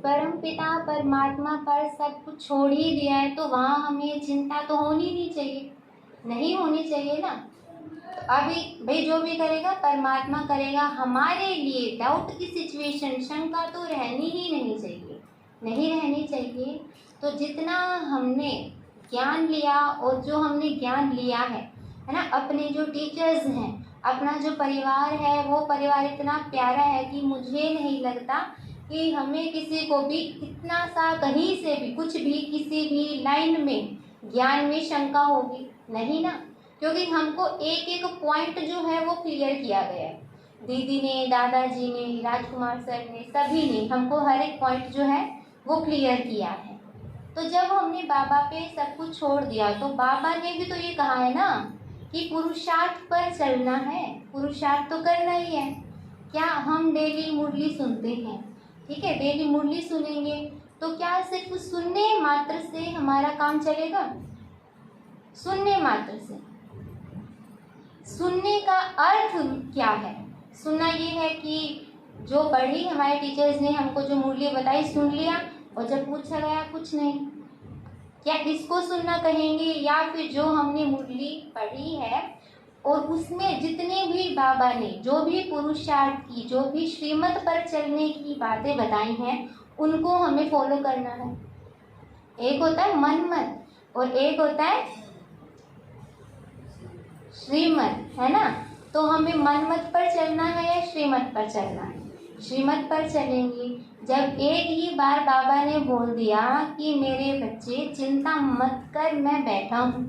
परम पिता परमात्मा पर सब कुछ छोड़ ही दिया है तो वहाँ हमें चिंता तो होनी नहीं चाहिए, नहीं होनी चाहिए ना। तो अभी भाई जो भी करेगा परमात्मा करेगा हमारे लिए। डाउट की सिचुएशन, शंका तो रहनी ही नहीं चाहिए, नहीं रहनी चाहिए। तो जितना हमने ज्ञान लिया और जो हमने ज्ञान लिया है ना, अपने जो टीचर्स हैं, अपना जो परिवार है, वो परिवार इतना प्यारा है कि मुझे नहीं लगता कि हमें किसी को भी इतना सा कहीं से भी कुछ भी किसी भी लाइन में ज्ञान में शंका होगी नहीं ना, क्योंकि हमको एक एक पॉइंट जो है वो क्लियर किया गया है। दीदी ने, दादाजी ने, राजकुमार सर ने, सभी ने हमको हर एक पॉइंट जो है वो क्लियर किया है। तो जब हमने बाबा पे सब कुछ छोड़ दिया तो बाबा ने भी तो ये कहा है ना कि पुरुषार्थ पर चलना है, पुरुषार्थ तो करना ही है। क्या हम डेली मुरली सुनते हैं, ठीक है, डेली मुरली सुनेंगे तो क्या सिर्फ सुनने मात्र से हमारा काम चलेगा? सुनने मात्र से, सुनने का अर्थ क्या है? सुनना ये है कि जो पढ़ी हमारे टीचर्स ने हमको जो मुरली बताई सुन लिया और जब पूछा गया कुछ नहीं, क्या इसको सुनना कहेंगे? या फिर जो हमने मुरली पढ़ी है और उसमें जितने भी बाबा ने जो भी पुरुषार्थ की, जो भी श्रीमत पर चलने की बातें बताई हैं उनको हमें फॉलो करना है। एक होता है मनमत और एक होता है श्रीमत, है ना। तो हमें मनमत पर चलना है या श्रीमत पर चलना है? श्रीमत पर चलेंगे। जब एक ही बार बाबा ने बोल दिया कि मेरे बच्चे चिंता मत कर, मैं बैठा हूँ,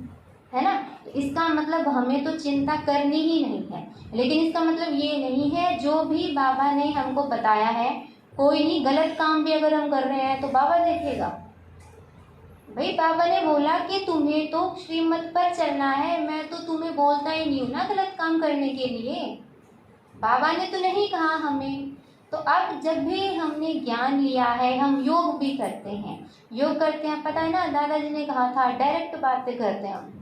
है ना, तो इसका मतलब हमें तो चिंता करनी ही नहीं है। लेकिन इसका मतलब ये नहीं है जो भी बाबा ने हमको बताया है, कोई नहीं, गलत काम भी अगर हम कर रहे हैं तो बाबा देखेगा। भाई बाबा ने बोला कि तुम्हें तो श्रीमत पर चलना है, मैं तो तुम्हें बोलता ही नहीं हूँ ना गलत काम करने के लिए, बाबा ने तो नहीं कहा हमें। तो अब जब भी हमने ज्ञान लिया है, हम योग भी करते हैं, योग करते हैं, पता है ना, दादाजी ने कहा था डायरेक्ट बातें करते हैं, हम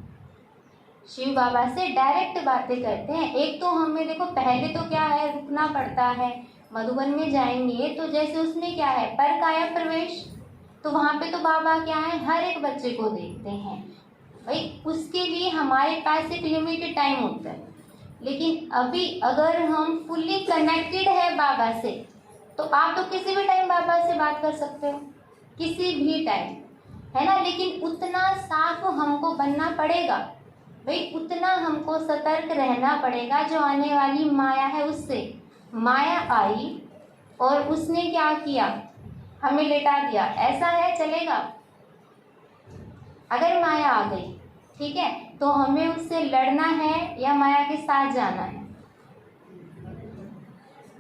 शिव बाबा से डायरेक्ट बातें करते हैं। एक तो हमें देखो पहले तो क्या है, रुकना पड़ता है। मधुबन में जाएंगे तो जैसे उसमें क्या है, पर काया प्रवेश, तो वहाँ पे तो बाबा क्या है, हर एक बच्चे को देखते हैं। भाई उसके लिए हमारे पास एक लिमिटेड टाइम होता है। लेकिन अभी अगर हम फुल्ली कनेक्टेड है बाबा से तो आप तो किसी भी टाइम बाबा से बात कर सकते हो, किसी भी टाइम, है ना। लेकिन उतना साफ हमको बनना पड़ेगा, भाई उतना हमको सतर्क रहना पड़ेगा। जो आने वाली माया है उससे, माया आई और उसने क्या किया, हमें लेटा दिया, ऐसा है चलेगा? अगर माया आ गई, ठीक है, तो हमें उससे लड़ना है या माया के साथ जाना है?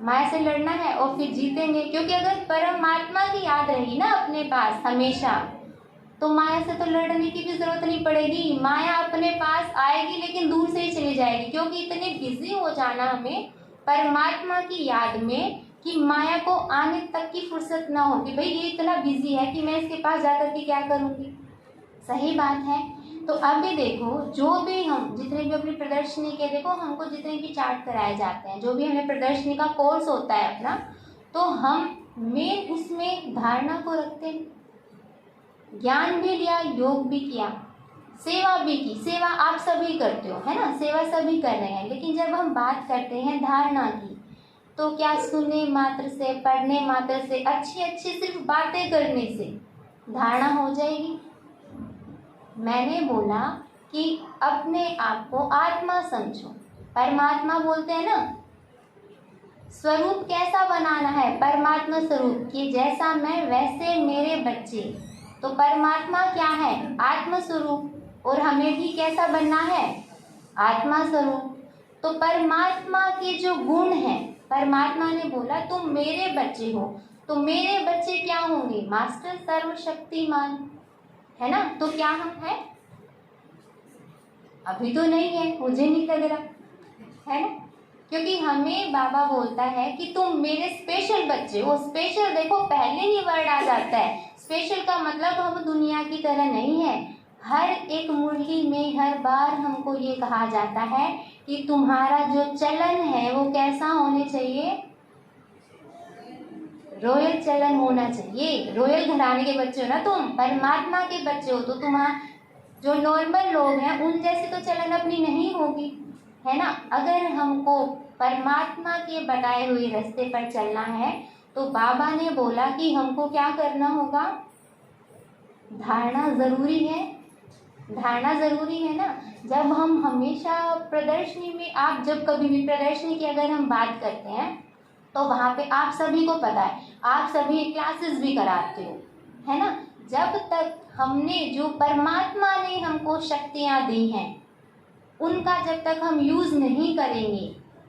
माया से लड़ना है और फिर जीतेंगे, क्योंकि अगर परमात्मा की याद रही ना अपने पास हमेशा तो माया से तो लड़ने की भी जरूरत नहीं पड़ेगी। माया अपने पास आएगी लेकिन दूर से ही चली जाएगी, क्योंकि इतने बिजी हो जाना हमें परमात्मा की याद में कि माया को आने तक की फुर्सत ना हो कि भाई ये इतना बिजी है कि मैं इसके पास जाकर के क्या करूँगी। सही बात है। तो अभी देखो जो भी हम जितने भी अपनी प्रदर्शनी के, देखो हमको जितने भी चार्ट कराए जाते हैं, जो भी हमें प्रदर्शनी का कोर्स होता है अपना, तो हम मेन उसमें धारणा को रखते हैं। ज्ञान भी लिया, योग भी किया, सेवा भी की। सेवा आप सभी करते हो, है ना, सेवा सभी कर रहे हैं। लेकिन जब हम बात करते हैं धारणा की, तो क्या सुनने मात्र से, पढ़ने मात्र से, अच्छी अच्छी सिर्फ बातें करने से धारणा हो जाएगी? मैंने बोला कि अपने आप को आत्मा समझो। परमात्मा बोलते हैं ना, स्वरूप कैसा बनाना है, परमात्मा स्वरूप कि जैसा मैं वैसे मेरे बच्चे। तो परमात्मा क्या है, आत्मा स्वरूप, और हमें भी कैसा बनना है, आत्मा स्वरूप। तो परमात्मा के जो गुण हैं, परमात्मा ने बोला तुम मेरे बच्चे हो, तो मेरे बच्चे क्या होंगे, मास्टर सर्वशक्तिमान, है ना। तो क्या हम हैं? अभी तो नहीं है, मुझे नहीं लग रहा, है ना, क्योंकि हमें बाबा बोलता है कि तुम मेरे स्पेशल बच्चे हो। स्पेशल देखो पहले ही वर्ड आ जाता है, स्पेशल का मतलब हम दुनिया की तरह नहीं है। हर एक मुरली में हर बार हमको ये कहा जाता है कि तुम्हारा जो चलन है वो कैसा होने चाहिए, रॉयल चलन होना चाहिए। रॉयल घराने के बच्चे हो ना तुम, परमात्मा के बच्चे हो, तो तुम्हारा जो नॉर्मल लोग हैं उन जैसी तो चलन अपनी नहीं होगी, है ना। अगर हमको परमात्मा के बताए हुए रास्ते पर चलना है तो बाबा ने बोला कि हमको क्या करना होगा, धारणा ज़रूरी है। धारणा ज़रूरी है ना। जब हम हमेशा प्रदर्शनी में, आप जब कभी भी प्रदर्शनी की अगर हम बात करते हैं तो वहाँ पे आप सभी को पता है, आप सभी क्लासेस भी कराते हो, है ना। जब तक हमने जो परमात्मा ने हमको शक्तियाँ दी हैं उनका जब तक हम यूज़ नहीं करेंगे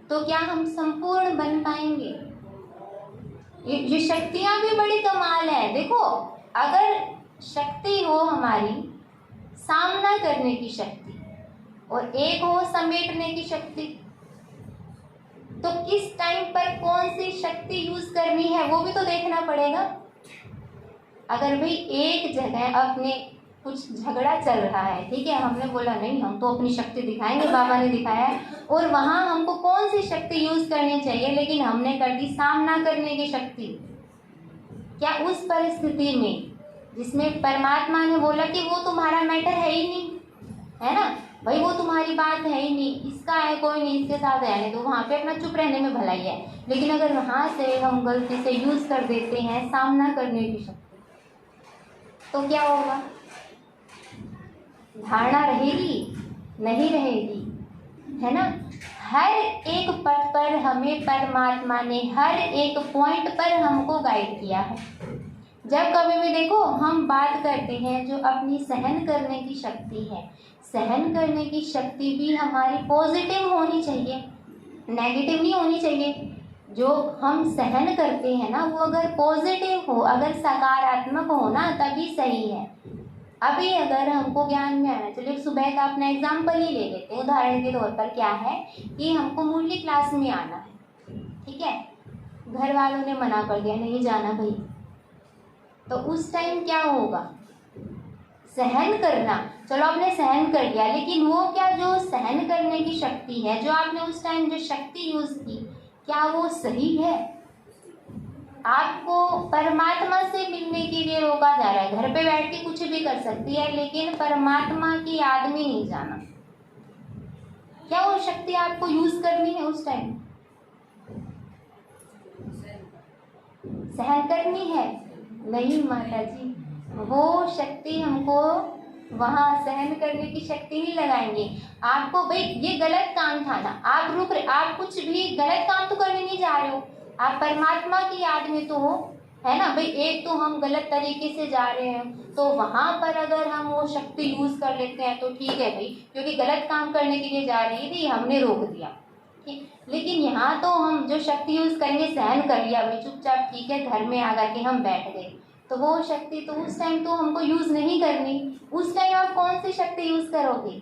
तो क्या हम संपूर्ण बन पाएंगे। ये शक्तियाँ भी बड़ी कमाल है। देखो, अगर शक्ति हो हमारी सामना करने की शक्ति और एक हो समेटने की शक्ति, तो किस टाइम पर कौन सी शक्ति यूज करनी है वो भी तो देखना पड़ेगा। अगर भाई एक जगह अपने कुछ झगड़ा चल रहा है, ठीक है, हमने बोला नहीं हम तो अपनी शक्ति दिखाएंगे, बाबा ने दिखाया है, और वहां हमको कौन सी शक्ति यूज करनी चाहिए, लेकिन हमने कर दी सामना करने की शक्ति। क्या उस परिस्थिति में जिसमें परमात्मा ने बोला कि वो तुम्हारा मैटर है ही नहीं, है ना भाई, वो तुम्हारी बात है ही नहीं, इसका है कोई नहीं, इसके साथ रहने दो, वहाँ पे अपना चुप रहने में भलाई है। लेकिन अगर वहाँ से हम गलती से यूज कर देते हैं सामना करने की शक्ति, तो क्या होगा, धारणा रहेगी नहीं रहेगी, है ना। हर एक पथ पर हमें परमात्मा ने हर एक पॉइंट पर हमको गाइड किया है। जब कभी भी देखो हम बात करते हैं जो अपनी सहन करने की शक्ति है, सहन करने की शक्ति भी हमारी पॉजिटिव होनी चाहिए, नेगेटिव नहीं होनी चाहिए। जो हम सहन करते हैं ना वो अगर पॉजिटिव हो, अगर सकारात्मक हो ना, तभी सही है। अभी अगर हमको ज्ञान में आना, चलिए सुबह का अपना एग्जाम्पल ही ले लेते हैं, उदाहरण के तौर पर क्या है कि हमको मुरली क्लास में आना है, ठीक है, घर वालों ने मना कर दिया नहीं जाना भाई, तो उस टाइम क्या होगा, सहन करना। चलो आपने सहन कर लिया, लेकिन वो क्या जो सहन करने की शक्ति है, जो आपने उस टाइम जो शक्ति यूज की, क्या वो सही है। आपको परमात्मा से मिलने के लिए रोका जा रहा है, घर पे बैठ के कुछ भी कर सकती है, लेकिन परमात्मा की याद में नहीं जाना। क्या वो शक्ति आपको यूज करनी है उस टाइम, सहन करनी है? नहीं माता जी, वो शक्ति हमको वहाँ सहन करने की शक्ति नहीं लगाएंगे। आपको भाई ये गलत काम था ना, आप रुक रहे, आप कुछ भी गलत काम तो करने नहीं जा रहे हो, आप परमात्मा की याद में तो हो, है ना भाई। एक तो हम गलत तरीके से जा रहे हैं, तो वहाँ पर अगर हम वो शक्ति यूज कर लेते हैं तो ठीक है भाई, क्योंकि गलत काम करने के लिए जा रही थी, हमने रोक दिया, ठीक। लेकिन यहाँ तो हम जो शक्ति यूज करेंगे, सहन कर लिया भाई चुपचाप, ठीक है, घर में आकर के हम बैठ गए, तो वो शक्ति तो उस टाइम तो हमको यूज नहीं करनी। उस टाइम आप कौन सी शक्ति यूज करोगे,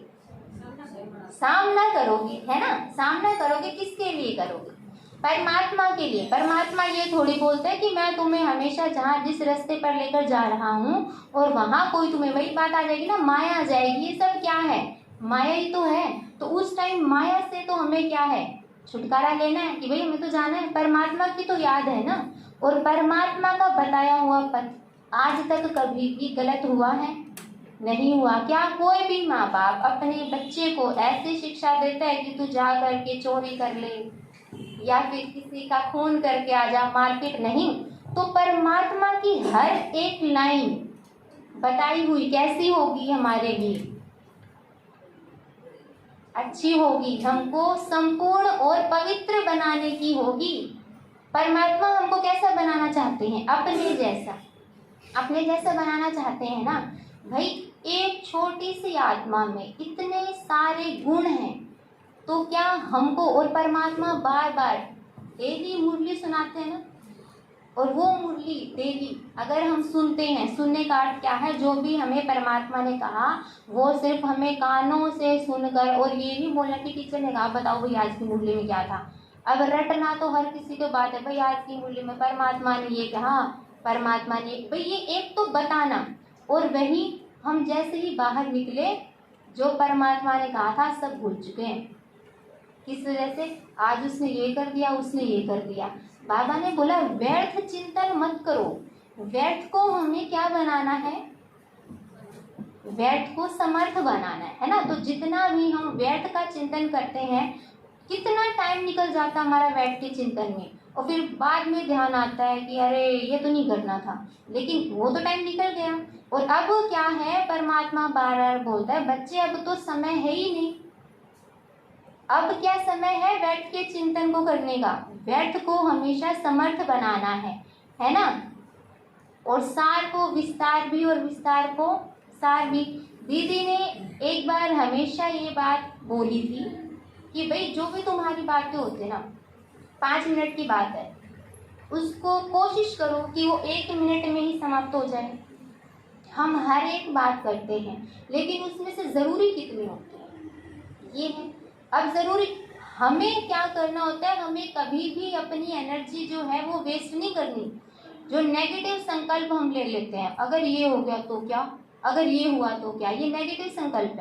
सामना करोगे, है ना। सामना करोगे, किसके लिए करोगे, परमात्मा के लिए। परमात्मा ये थोड़ी बोलता है कि मैं तुम्हें हमेशा जहाँ जिस रास्ते पर लेकर जा रहा हूँ और वहाँ कोई तुम्हें, वही बात आ जाएगी ना, माया आ जाएगी। ये सब क्या है, माया ही तो है। तो उस टाइम माया से तो हमें क्या है, छुटकारा लेना है कि भाई हमें तो जाना है, परमात्मा की तो याद है ना। और परमात्मा का बताया हुआ पथ आज तक कभी भी गलत हुआ है, नहीं हुआ। क्या कोई भी माँ बाप अपने बच्चे को ऐसी शिक्षा देता है कि तू जा करके चोरी कर ले या फिर किसी का खून करके आ जा, मारपीट नहीं। तो परमात्मा की हर एक लाइन बताई हुई कैसी होगी, हमारे लिए अच्छी होगी, हमको संपूर्ण और पवित्र बनाने की होगी। परमात्मा हमको कैसा बनाना चाहते हैं, अपने जैसा, अपने जैसा बनाना चाहते हैं ना भाई। एक छोटी सी आत्मा में इतने सारे गुण हैं, तो क्या हमको, और परमात्मा बार बार डेली मुरली सुनाते हैं ना, और वो मुरली डेली अगर हम सुनते हैं, सुनने का अर्थ क्या है, जो भी हमें परमात्मा ने कहा वो सिर्फ हमें कानों से सुनकर, और ये नहीं बोलना कि टीचर ने कहा बताओ भाई आज की मुरली में क्या था। अब रटना तो हर किसी को बात है, भाई आज की मुरली में परमात्मा ने ये कहा, परमात्मा ने, भाई ये एक तो बताना, और वही हम जैसे ही बाहर निकले जो परमात्मा ने कहा था सब भूल चुके हैं। किस वजह से? आज उसने ये कर दिया, उसने ये कर दिया। बाबा ने बोला व्यर्थ चिंतन मत करो। व्यर्थ को हमें क्या बनाना है? व्यर्थ को समर्थ बनाना है ना। तो जितना भी हम व्यर्थ का चिंतन करते हैं, कितना टाइम निकल जाता हमारा व्यर्थ के चिंतन में, और फिर बाद में ध्यान आता है कि अरे ये तो नहीं करना था, लेकिन वो तो टाइम निकल गया। और अब क्या है, परमात्मा बार बार बोलता है बच्चे अब तो समय है ही नहीं। अब क्या समय है व्यर्थ के चिंतन को करने का? व्यर्थ को हमेशा समर्थ बनाना है ना। और सार को विस्तार भी, और विस्तार को सार भी। दीदी ने एक बार हमेशा ये बात बोली थी कि भाई जो भी तुम्हारी बातें होती है ना, 5 मिनट की बात है, उसको कोशिश करो कि वो 1 मिनट में ही समाप्त हो जाए। हम हर एक बात करते हैं, लेकिन उसमें से ज़रूरी कितनी होती है ये है। अब ज़रूरी हमें क्या करना होता है, हमें कभी भी अपनी एनर्जी जो है वो वेस्ट नहीं करनी। जो नेगेटिव संकल्प हम ले लेते हैं, अगर ये हो गया तो क्या, अगर ये हुआ तो क्या, ये नेगेटिव संकल्प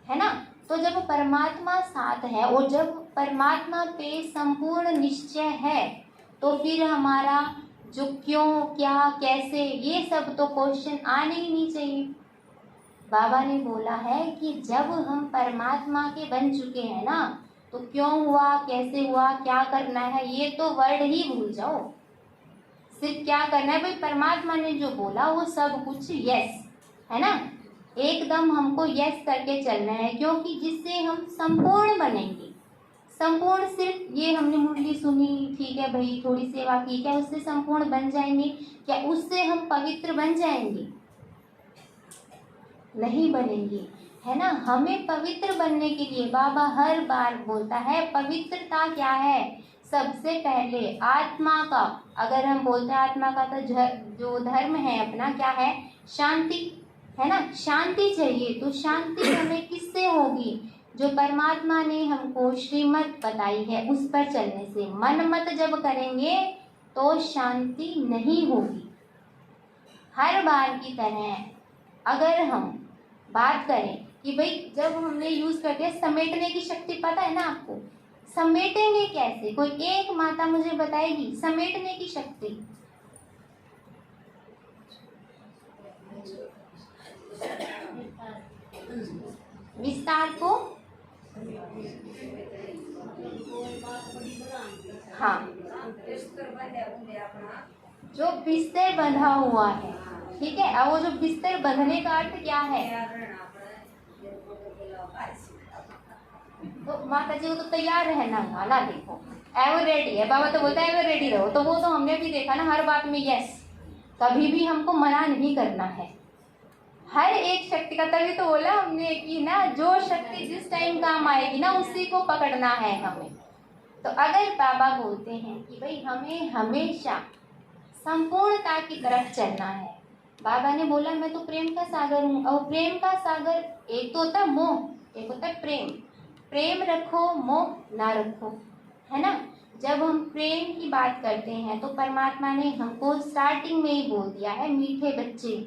है ना। तो जब परमात्मा साथ है और जब परमात्मा पे संपूर्ण निश्चय है, तो फिर हमारा जो क्यों, क्या, कैसे, ये सब तो क्वेश्चन आने ही नहीं चाहिए। बाबा ने बोला है कि जब हम परमात्मा के बन चुके हैं ना, तो क्यों हुआ, कैसे हुआ, क्या करना है, ये तो वर्ड ही भूल जाओ। सिर्फ क्या करना है भाई, परमात्मा ने जो बोला वो सब कुछ यस है ना। एकदम हमको यस करके चलना है, क्योंकि जिससे हम संपूर्ण बनेंगे। संपूर्ण सिर्फ ये हमने मुरली सुनी, ठीक है भाई, थोड़ी सेवा की, क्या उससे संपूर्ण बन जाएंगे? क्या उससे हम पवित्र बन जाएंगे? नहीं बनेंगे, है ना। हमें पवित्र बनने के लिए बाबा हर बार बोलता है, पवित्रता क्या है? सबसे पहले आत्मा का, अगर हम बोलते हैं आत्मा का, तो जो धर्म है अपना क्या है? शांति, है ना। शांति चाहिए, तो शांति हमें किससे होगी? जो परमात्मा ने हमको श्रीमत बताई है उस पर चलने से। मन मत जब करेंगे तो शांति नहीं होगी। हर बार की तरह अगर हम बात करें कि भाई जब हमने यूज कर दिया, समेटने की शक्ति पता है ना आपको, समेटेंगे कैसे? कोई एक माता मुझे बताएगी समेटने की शक्ति? विस्तार को, हाँ, जो बिस्तर बंधा हुआ है, ठीक है। अब वो जो बिस्तर बंधने का अर्थ क्या है? तो माता जी को तो तैयार रहना हुआ ना, देखो एवर रेडी है। बाबा तो बोलता है एवर रेडी रहो, तो वो तो हमने भी देखा ना, हर बात में यस, कभी भी हमको मना नहीं करना है। हर एक शक्ति का, तभी तो बोला हमने कि ना, जो शक्ति जिस टाइम काम आएगी ना, उसी को पकड़ना है हमें। तो अगर बाबा बोलते हैं कि भाई हमें हमेशा संपूर्णता की तरफ चलना है, बाबा ने बोला मैं तो प्रेम का सागर हूँ। और प्रेम का सागर एक तो होता है मोह, एक होता है प्रेम। प्रेम रखो, मोह ना रखो, है ना। जब हम प्रेम की बात करते हैं तो परमात्मा ने हमको स्टार्टिंग में ही बोल दिया है, मीठे बच्चे।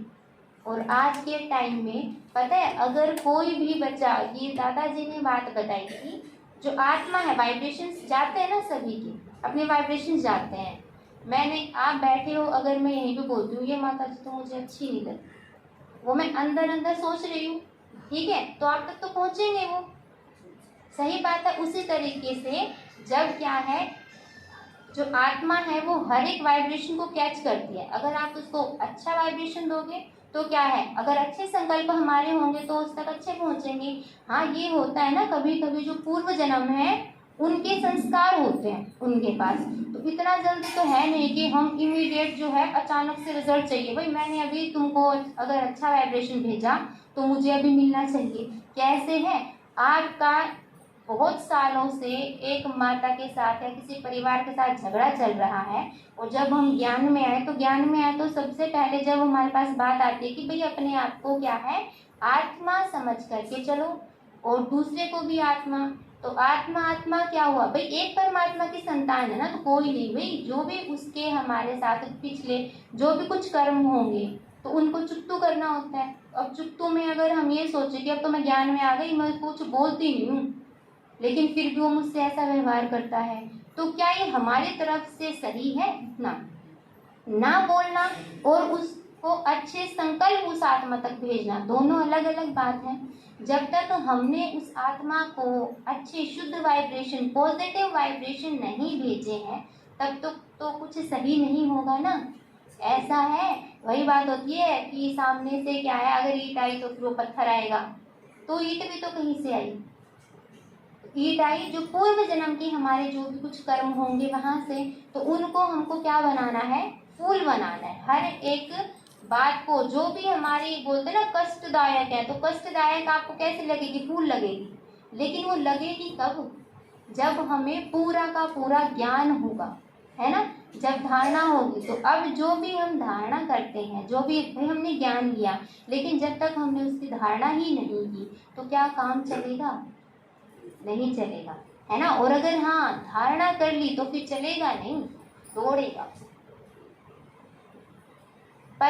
और आज के टाइम में पता है, अगर कोई भी बच्चा, ये दादाजी ने बात बताई थी, जो आत्मा है, वाइब्रेशंस जाते हैं ना सभी के, अपने वाइब्रेशंस जाते हैं। मैंने, आप बैठे हो, अगर मैं यहीं पे बोलती हूँ ये माता जी तो मुझे अच्छी नहीं लगती, वो मैं अंदर अंदर सोच रही हूँ, ठीक है, तो आप तक तो पहुँचेंगे वो, सही बात है। उसी तरीके से जब क्या है, जो आत्मा है वो हर एक वाइब्रेशन को कैच करती है। अगर आप उसको अच्छा वाइब्रेशन दोगे तो क्या है, अगर अच्छे संकल्प हमारे होंगे तो उस तक अच्छे पहुंचेंगे। हाँ, ये होता है ना, कभी कभी जो पूर्व जन्म है उनके संस्कार होते हैं उनके पास, तो इतना जल्दी तो है नहीं कि हम इमीडिएट जो है अचानक से रिजल्ट चाहिए। भाई मैंने अभी तुमको अगर अच्छा वाइब्रेशन भेजा तो मुझे अभी मिलना चाहिए। कैसे है, आपका बहुत सालों से एक माता के साथ या किसी परिवार के साथ झगड़ा चल रहा है, और जब हम ज्ञान में आए तो सबसे पहले जब हमारे पास बात आती है कि भाई अपने आप को क्या है, आत्मा समझ करके चलो, और दूसरे को भी आत्मा। तो आत्मा आत्मा क्या हुआ भाई, एक परमात्मा की संतान है ना, तो कोई नहीं भाई, जो भी उसके हमारे साथ पिछले जो भी कुछ कर्म होंगे तो उनको चुकतू करना होता है। अब चुकतू में अगर हम ये सोचे कि अब तो मैं ज्ञान में आ गई, मैं कुछ बोलती नहीं हूँ, लेकिन फिर भी वो मुझसे ऐसा व्यवहार करता है, तो क्या ये हमारी तरफ से सही है? ना बोलना और उसको अच्छे संकल्प उस आत्मा तक भेजना, दोनों अलग अलग बात है। जब तक हमने उस आत्मा को अच्छे शुद्ध वाइब्रेशन, पॉजिटिव वाइब्रेशन नहीं भेजे हैं, तब तक तो कुछ सही नहीं होगा ना। ऐसा है, वही बात होती है कि सामने से क्या है, अगर ईंट आई तो फिर वो पत्थर आएगा, तो ईंट भी तो कहीं से आई, ईंट आई जो पूर्व जन्म के हमारे जो भी कुछ कर्म होंगे वहां से, तो उनको हमको क्या बनाना है, फूल बनाना है। हर एक बात को जो भी हमारी बोलते ना कष्टदायक है, तो कष्टदायक आपको कैसे लगेगी, फूल लगेगी, लेकिन वो लगेगी कब, जब हमें पूरा का पूरा ज्ञान होगा, है ना, जब धारणा होगी। तो अब जो भी हम धारणा करते हैं, जो भी भाई हमने ज्ञान लिया, लेकिन जब तक हमने उसकी धारणा ही नहीं की, तो क्या काम चलेगा, नहीं चलेगा, है ना। और अगर हाँ धारणा कर ली तो फिर चलेगा नहीं, दौड़ेगा।